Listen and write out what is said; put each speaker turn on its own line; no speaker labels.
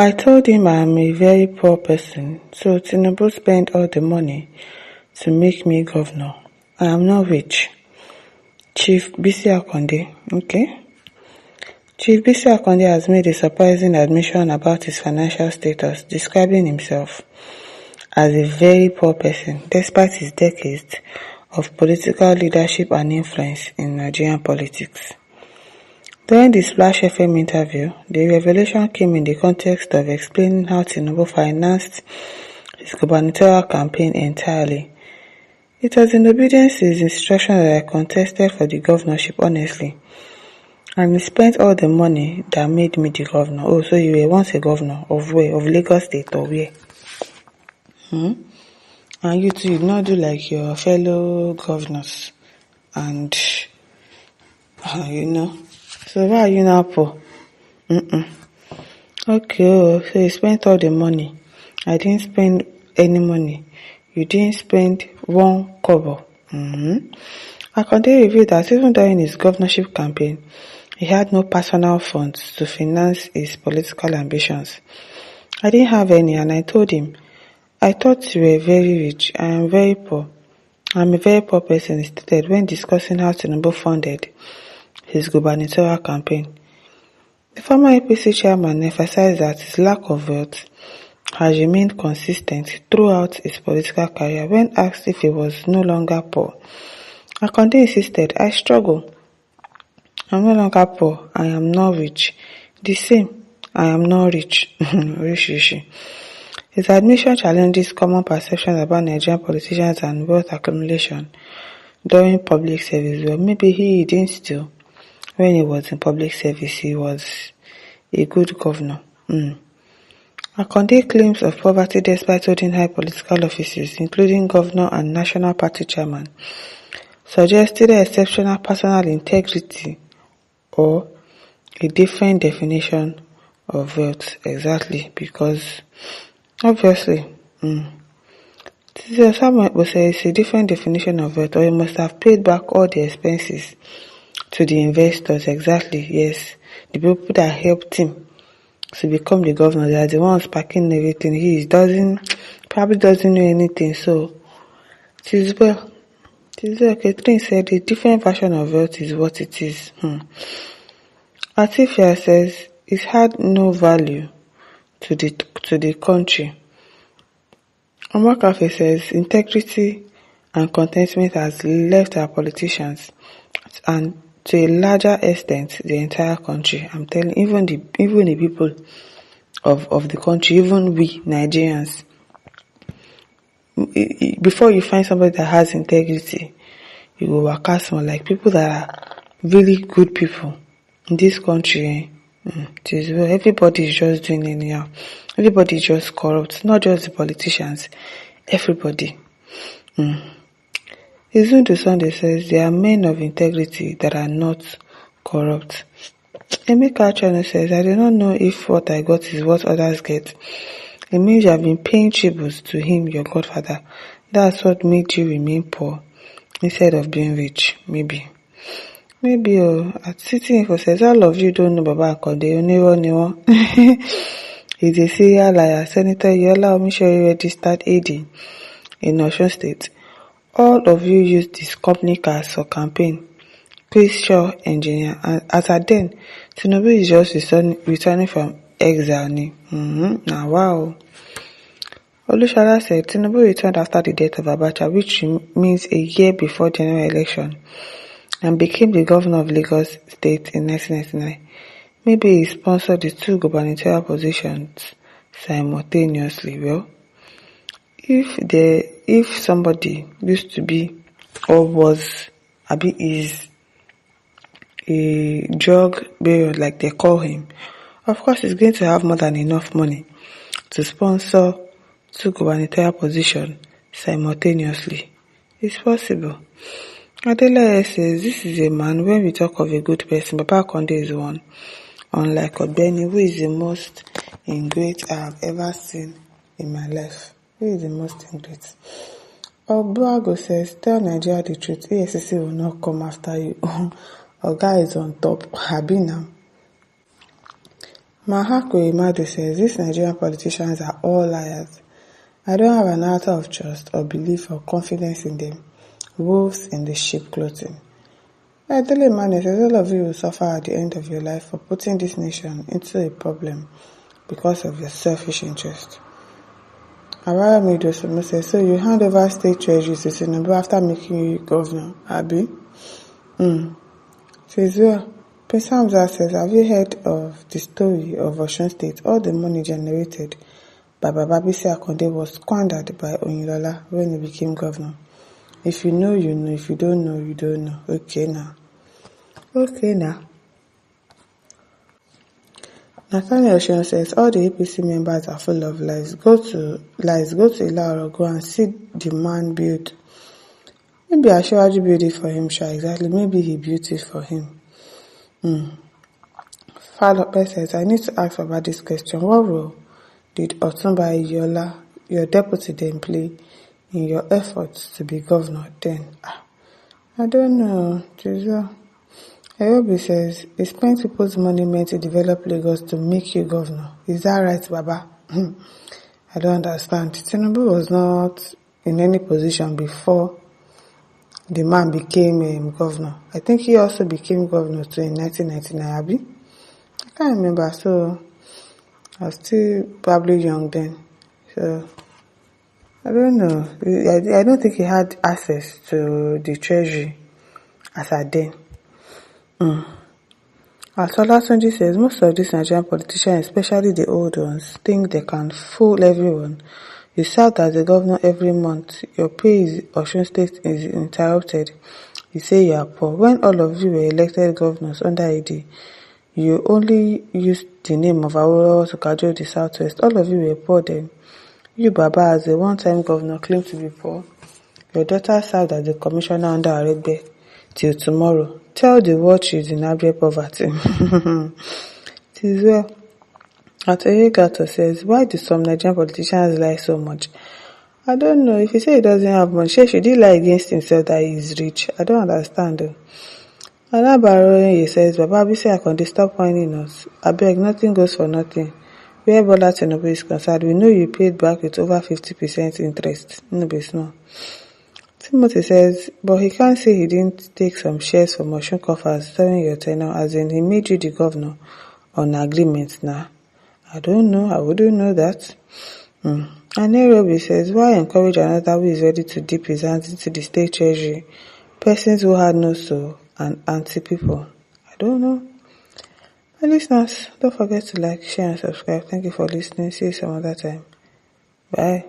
I told him I'm a very poor person, so Tinubu spent all the money to make me governor. I am not rich. Chief Bisi Akande, okay? Chief Bisi Akande has made a surprising admission about his financial status, describing himself as a very poor person despite his decades of political leadership and influence in Nigerian politics. During the Splash FM interview, the revelation came in the context of explaining how Tinubu financed his gubernatorial campaign entirely. It was in obedience to his instruction that I contested for the governorship honestly. And he spent all the money that made me the governor. Oh, so you were once a governor of where? Of Lagos State or where? And you too, you not do like your fellow governors. And, So why are you now poor? Okay, so you spent all the money. I didn't spend any money. You didn't spend one kobo. Akande revealed that even during his governorship campaign, he had no personal funds to finance his political ambitions. I didn't have any, and I told him, I thought you were very rich. I am very poor. I'm a very poor person, he stated when discussing how Tinubu funded his gubernatorial campaign. The former APC chairman emphasized that his lack of wealth has remained consistent throughout his political career. When asked if he was no longer poor, Akande insisted, I struggle. I'm no longer poor. I am not rich. The same. I am not rich. Rishi. His admission challenges common perceptions about Nigerian politicians and wealth accumulation during public service. Well, maybe he didn't steal. When he was in public service, he was a good governor. Akande claims of poverty despite holding high political offices, including governor and national party chairman, suggested exceptional personal integrity or a different definition of wealth. Exactly, because obviously, someone will say it's a different definition of wealth, or you must have paid back all the expenses to the investors. Exactly, yes. The people that helped him to become the governor, they are the ones packing everything. He probably doesn't know anything, so it is well. Catherine said a different version of wealth is what it is. Atifia says it had no value to the country. Omakafe says integrity and contentment has left our politicians and to a larger extent the entire country. I'm telling even the people of the country, even we Nigerians. Before you find somebody that has integrity, you will work out more like people that are really good people in this country. Everybody is just doing anyhow. Everybody is just corrupt, not just the politicians. Everybody. Izundu Sunday says there are men of integrity that are not corrupt. Emeka Chano says, I do not know if what I got is what others get. It means you have been paying tributes to him, your godfather. That's what made you remain poor instead of being rich. Maybe. At City Info says, all of you don't know Baba Akande, Oniro. He's a serial liar. Senator Yola Omishori registered AD in Osun State. All of you used this company cars for campaign. Chris Shaw, engineer. And as at then, Tinubu is just returning from exile. Now, wow. Olushala said Tinubu returned after the death of Abacha, which means a year before general election, and became the governor of Lagos State in 1999. Maybe he sponsored the two gubernatorial positions simultaneously. Well, if somebody used to be or was is a drug bearer like they call him, of course he's going to have more than enough money to sponsor two gubernatorial positions simultaneously. It's possible. Adela says this is a man. When we talk of a good person, Baba Akande is one. Unlike Obeni, who is the most ingrate I have ever seen in my life. Who is the most ingrate? Obuago says, tell Nigeria the truth. ESCC will not come after you. Oga is on top. Habina. Mahako Imadu says these Nigerian politicians are all liars. I don't have an iota of trust or belief or confidence in them. Wolves in the sheep clothing. Adele Emmanuel says all of you will suffer at the end of your life for putting this nation into a problem because of your selfish interest. Awara Midosumu says, so you hand over state treasury to Tinubu after making you governor, Abi? Says, well, Prince Hamza says, have you heard of the story of Osun State? All the money generated by Bisi Akande was squandered by Oyinlola when he became governor. If you know, you know. If you don't know, you don't know. Okay now. Nathaniel Ocean says all the APC members are full of lies. Go to Ilaro, go and see the man build. Maybe Ashewaju built it for him, sure, exactly. Maybe he built it for him. Falope says, I need to ask about this question. What role did Otunba Iyola, your deputy, then play in your efforts to be governor then? I don't know. Ayobi says, he spent people's money meant to develop Lagos to make you governor. Is that right, Baba? I don't understand. Tinubu was not in any position before the man became governor. I think he also became governor too in 1999, Abi? I can't remember, so I was still probably young then. So, I don't know. I don't think he had access to the treasury as at then. Asola Sunji says most of these Nigerian politicians, especially the old ones, think they can fool everyone. You served as a governor every month. Your pay in Osun State is interrupted. You say you are poor. When all of you were elected governors under AD, you only used the name of Awolowo to cajole the Southwest. All of you were poor then. You, Baba, as a one-time governor, claim to be poor. Your daughter served as a commissioner under Aregbe till tomorrow. Tell the world she's in abject poverty. It is well. Atoyegato says, why do some Nigerian politicians lie so much? I don't know. If he say he doesn't have money, should he lie against himself that he is rich? I don't understand though. He says, Baba Bisi Akande, stop whining us. I beg, nothing goes for nothing. Where Bola Tinubu is concerned, we know you paid back with over 50% interest. No be small. Timothy says, but he can't say he didn't take some shares from Osun coffers during your tenure, as in he made you the governor on agreement now. I don't know. I wouldn't know that. And Nairobi says, why encourage another who is ready to dip his hands into the state treasury? Persons who had no soul and anti-people. I don't know. And listeners, don't forget to like, share, and subscribe. Thank you for listening. See you some other time. Bye.